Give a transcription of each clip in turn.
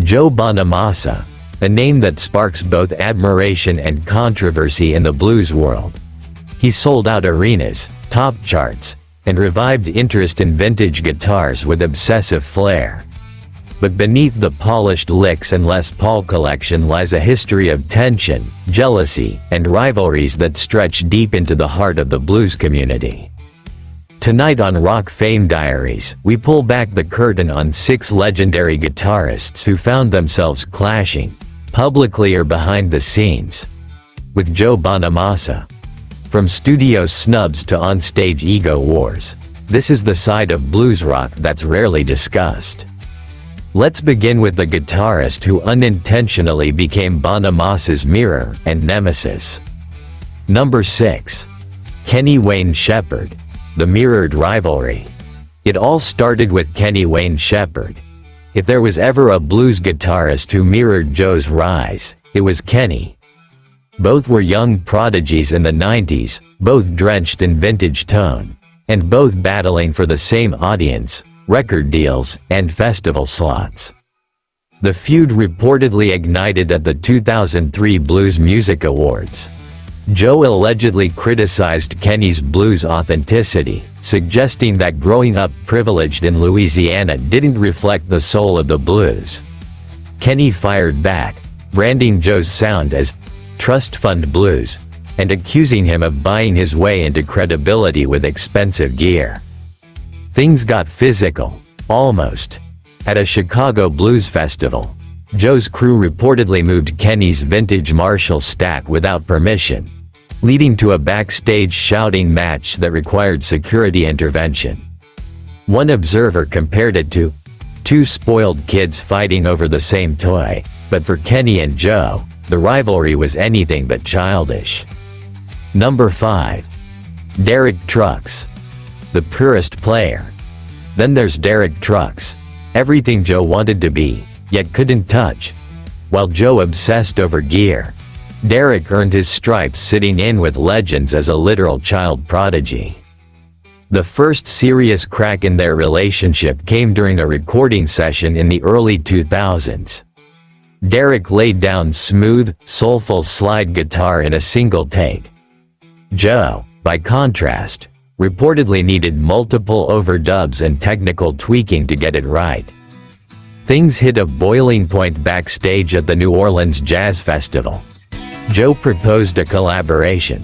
Joe Bonamassa, a name that sparks both admiration and controversy in the blues world. He sold out arenas, topped charts, and revived interest in vintage guitars with obsessive flair. But beneath the polished licks and Les Paul collection lies a history of tension, jealousy, and rivalries that stretch deep into the heart of the blues community. Tonight on Rock Fame Diaries, we pull back the curtain on 6 legendary guitarists who found themselves clashing, publicly or behind the scenes, with Joe Bonamassa. From studio snubs to onstage ego wars, this is the side of blues rock that's rarely discussed. Let's begin with the guitarist who unintentionally became Bonamassa's mirror and nemesis. Number 6. Kenny Wayne Shepard, the mirrored rivalry. It all started with Kenny Wayne Shepard. If there was ever a blues guitarist who mirrored Joe's rise, it was Kenny. Both were young prodigies in the 90s, both drenched in vintage tone, and both battling for the same audience, record deals, and festival slots. The feud reportedly ignited at the 2003 Blues Music Awards. Joe allegedly criticized Kenny's blues authenticity, suggesting that growing up privileged in Louisiana didn't reflect the soul of the blues. Kenny fired back, branding Joe's sound as trust fund blues, and accusing him of buying his way into credibility with expensive gear. Things got physical, almost. At a Chicago blues festival, Joe's crew reportedly moved Kenny's vintage Marshall stack without permission, leading to a backstage shouting match that required security intervention. One observer compared it to two spoiled kids fighting over the same toy, but for Kenny and Joe, the rivalry was anything but childish. Number 5. Derek Trucks, the purist player. Then there's Derek Trucks, everything Joe wanted to be, yet couldn't touch. While Joe obsessed over gear, Derek earned his stripes sitting in with legends as a literal child prodigy. The first serious crack in their relationship came during a recording session in the early 2000s. Derek laid down smooth, soulful slide guitar in a single take. Joe, by contrast, reportedly needed multiple overdubs and technical tweaking to get it right. Things hit a boiling point backstage at the New Orleans Jazz Festival. Joe proposed a collaboration.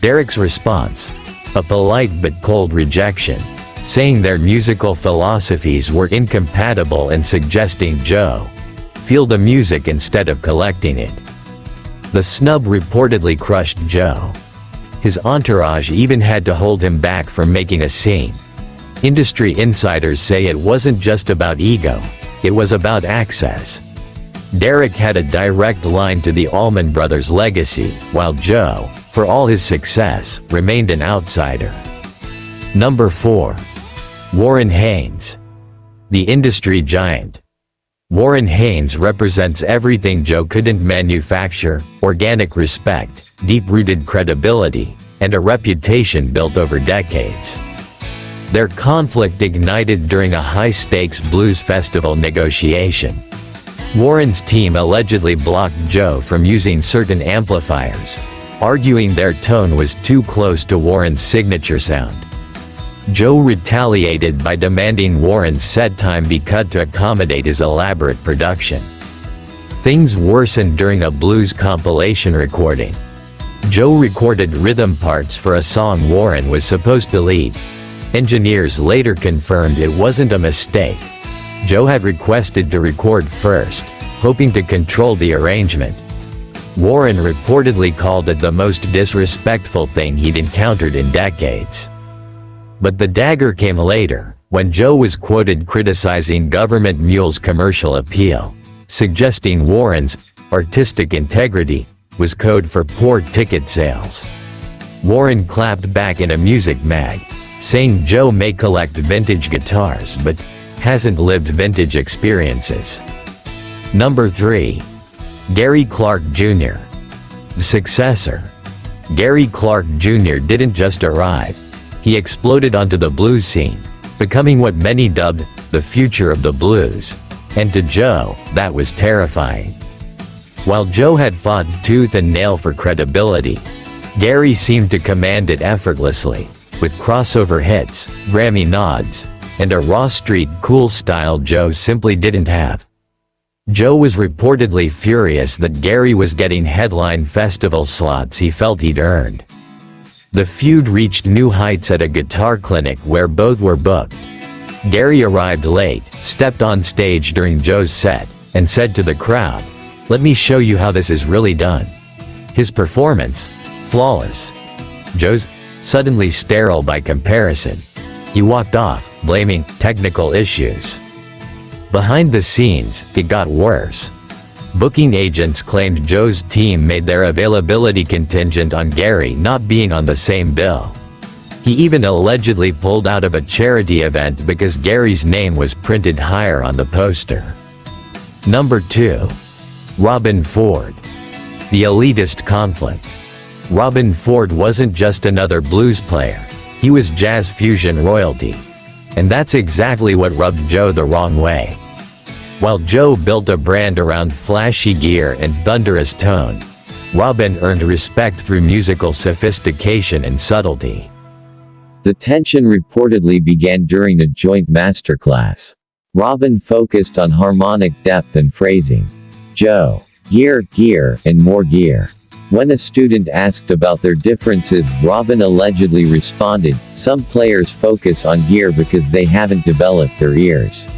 Derek's response, a polite but cold rejection, saying their musical philosophies were incompatible and suggesting Joe feel the music instead of collecting it. The snub reportedly crushed Joe. His entourage even had to hold him back from making a scene. Industry insiders say it wasn't just about ego, it was about access. Derek had a direct line to the Allman Brothers' legacy, while Joe, for all his success, remained an outsider. Number 4. Warren Haynes, the industry giant. Warren Haynes represents everything Joe couldn't manufacture: organic respect, deep-rooted credibility, and a reputation built over decades. Their conflict ignited during a high-stakes blues festival negotiation. Warren's team allegedly blocked Joe from using certain amplifiers, arguing their tone was too close to Warren's signature sound. Joe retaliated by demanding Warren's set time be cut to accommodate his elaborate production. Things worsened during a blues compilation recording. Joe recorded rhythm parts for a song Warren was supposed to lead. Engineers later confirmed it wasn't a mistake. Joe had requested to record first, hoping to control the arrangement. Warren reportedly called it the most disrespectful thing he'd encountered in decades. But the dagger came later, when Joe was quoted criticizing Government Mule's commercial appeal, suggesting Warren's artistic integrity was code for poor ticket sales. Warren clapped back in a music mag, saying Joe may collect vintage guitars but hasn't lived vintage experiences. Number 3. Gary Clark Jr., the successor. Gary Clark Jr. didn't just arrive. He exploded onto the blues scene, becoming what many dubbed the future of the blues. And to Joe, that was terrifying. While Joe had fought tooth and nail for credibility, Gary seemed to command it effortlessly, with crossover hits, Grammy nods, and a raw street cool style Joe simply didn't have. Joe was reportedly furious that Gary was getting headline festival slots he felt he'd earned. The feud reached new heights at a guitar clinic where both were booked. Gary arrived late, stepped on stage during Joe's set, and said to the crowd, "Let me show you how this is really done." His performance, flawless. Joe's, suddenly sterile by comparison. He walked off, blaming technical issues. Behind the scenes, it got worse. Booking agents claimed Joe's team made their availability contingent on Gary not being on the same bill. He even allegedly pulled out of a charity event because Gary's name was printed higher on the poster. Number 2. Robben Ford. The elitist conflict. Robben Ford wasn't just another blues player, he was jazz fusion royalty. And that's exactly what rubbed Joe the wrong way. While Joe built a brand around flashy gear and thunderous tone, Robben earned respect through musical sophistication and subtlety. The tension reportedly began during a joint masterclass. Robben focused on harmonic depth and phrasing. Joe, gear, gear, and more gear. When a student asked about their differences, Robben allegedly responded, "Some players focus on gear because they haven't developed their ears."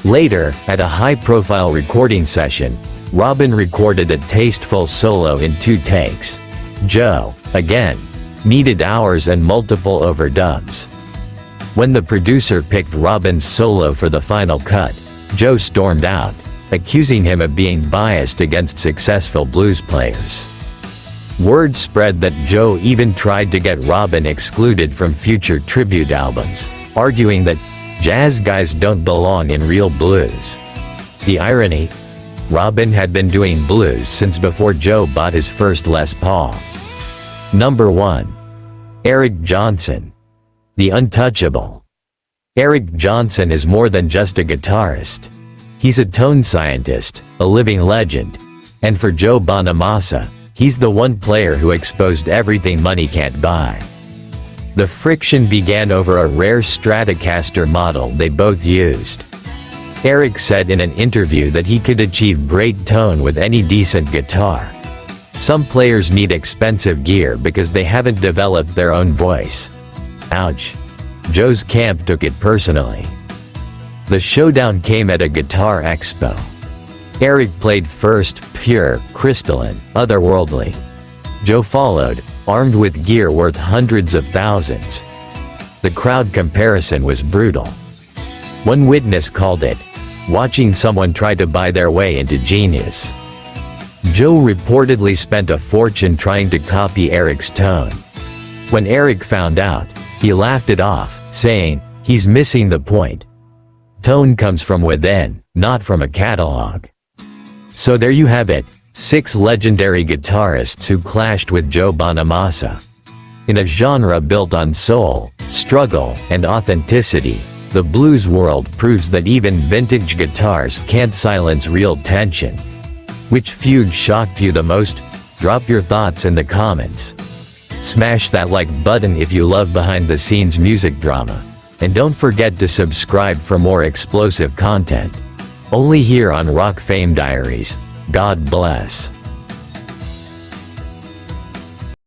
Later, at a high-profile recording session, Robben recorded a tasteful solo in 2 takes. Joe, again, needed hours and multiple overdubs. When the producer picked Robben's solo for the final cut, Joe stormed out, accusing him of being biased against successful blues players. Word spread that Joe even tried to get Robben excluded from future tribute albums, arguing that jazz guys don't belong in real blues. The irony? Robben had been doing blues since before Joe bought his first Les Paul. Number 1. Eric Johnson. The untouchable. Eric Johnson is more than just a guitarist. He's a tone scientist, a living legend. And for Joe Bonamassa, he's the one player who exposed everything money can't buy. The friction began over a rare Stratocaster model they both used. Eric said in an interview that he could achieve great tone with any decent guitar. Some players need expensive gear because they haven't developed their own voice. Ouch. Joe's camp took it personally. The showdown came at a guitar expo. Eric played first, pure, crystalline, otherworldly. Joe followed, armed with gear worth hundreds of thousands. The crowd comparison was brutal. One witness called it, watching someone try to buy their way into genius. Joe reportedly spent a fortune trying to copy Eric's tone. When Eric found out, he laughed it off, saying, "He's missing the point. Tone comes from within, not from a catalog." So there you have it, 6 legendary guitarists who clashed with Joe Bonamassa. In a genre built on soul, struggle, and authenticity, the blues world proves that even vintage guitars can't silence real tension. Which feud shocked you the most? Drop your thoughts in the comments. Smash that like button if you love behind-the-scenes music drama. And don't forget to subscribe for more explosive content. Only here on Rock Fame Diaries. God bless.